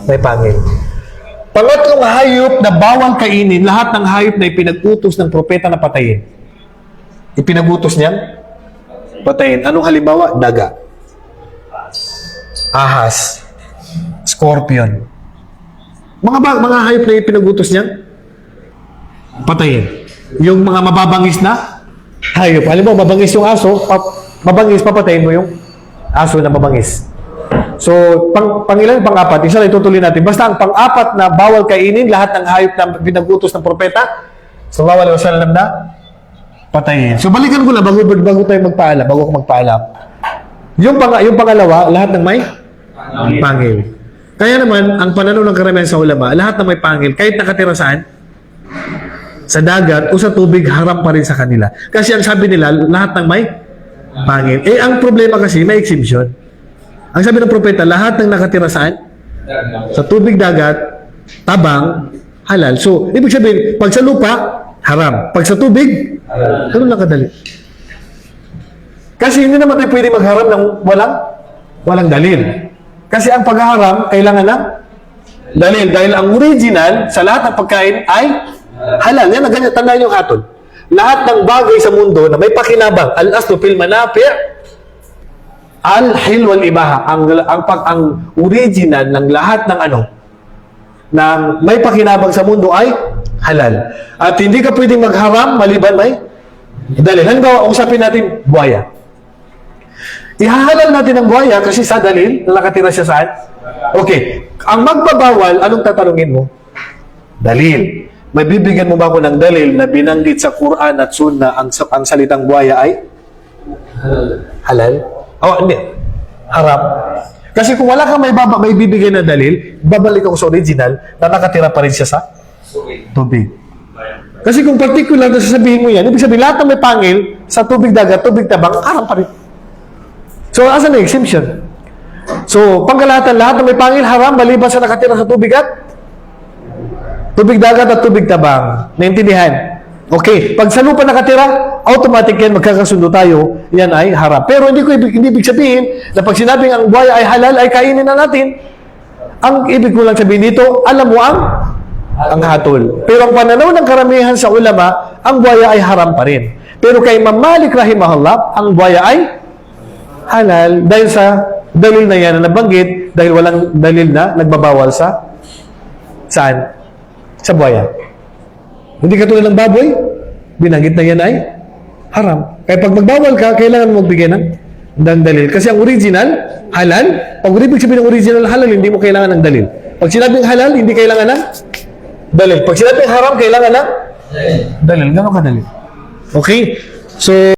may pangil. Pangatlong hayop na bawal kainin, lahat ng hayop na ipinag-utos ng propeta na patayin. Ipinag-utos niyan? Patayin. Anong halimbawa? Daga. Ahas. Scorpion. Mga hayop na ipinag-utos niyan? Patayin. Yung mga mababangis na hayop. Alam mo, mabangis yung aso, mabangis, papatayin mo yung aso na mabangis. So, pang-ilan, pang-apat, isa lang itutuloy natin. Basta ang pang-apat na bawal kainin, lahat ng hayop na pinag-utos ng propeta, sallallahu alaihi wasallam na patayin. So, balikan ko na bago tayo magpaalam, bago ako magpaalam. Yung pangalawa, lahat ng may pangil. Kaya naman, ang pananaw ng karamihan sa ulama, lahat ng may pangil, kahit nakatira saan? Sa dagat o sa tubig, haram pa rin sa kanila. Kasi ang sabi nila, lahat ng may pangil. Eh, ang problema kasi, may exemption. Ang sabi ng propeta, lahat ng nakatira saan? Sa tubig, dagat, tabang, halal. So, ibig sabihin, pag sa lupa, haram. Pag sa tubig, ganun lang kadali. Kasi hindi naman tayo pwede magharam ng walang dalil. Kasi ang paghaharam, kailangan ng dalil. Dahil ang original sa lahat ng pagkain ay halal. Yan, ganyan, tandaan yung hatol. Lahat ng bagay sa mundo na may pakinabang, al-aslu fil manafi' al-hil wal ibaha. Ang original ng lahat ng ng may pakinabang sa mundo ay halal. At hindi ka pwedeng magharam maliban may dalil. Halimbawa, usapin natin buhaya. Ihahalal natin ang buhaya kasi sa dalil na nakatira siya saan? Okay. Ang magbabawal, anong tatanungin mo? Dalil. May bibigyan mo ba ako ng dalil na binanggit sa Quran at Sunnah ang salitang buhaya ay halal? Oh, hindi. Haram. Kasi kung wala kang may bibigay na dalil, babalik ako sa original na nakatira pa rin siya sa tubig. Kasi kung particular na sasabihin mo yan, ibig sabihin lahat ng may pangil sa tubig dagat, tubig tabang, haram pa rin. So, asan na exemption? So, pangkalahatan, lahat ng may pangil, haram, maliban sa nakatira sa tubig at tubig dagat at tubig tabang. Naintindihan? Okay. Pag sa lupa nakatira, automatic yan, magkakasundo tayo, yan ay haram. Pero hindi ibig sabihin na pag sinabing ang buhaya ay halal, ay kainin na natin. Ang ibig ko lang sabihin dito, alam mo ang hatol. Pero ang pananaw ng karamihan sa ulama, ang buhaya ay haram pa rin. Pero kay Imam Malik rahimahullah, ang buhaya ay halal dahil sa dalil na yan na nabanggit, dahil walang dalil na nagbabawal saan? Sa buhaya. Hindi katulad ng baboy, binanggit na yan ay haram. Kaya pag magbawal ka, kailangan mo magbigay ng dalil. Kasi ang original, halal. Pag ibig sabihin ng original halal, hindi mo kailangan ng dalil. Pag sinabing halal, hindi kailangan ng dalil. Pag sinabing haram, kailangan ng dalil. Gano'n kadali. Okay? So,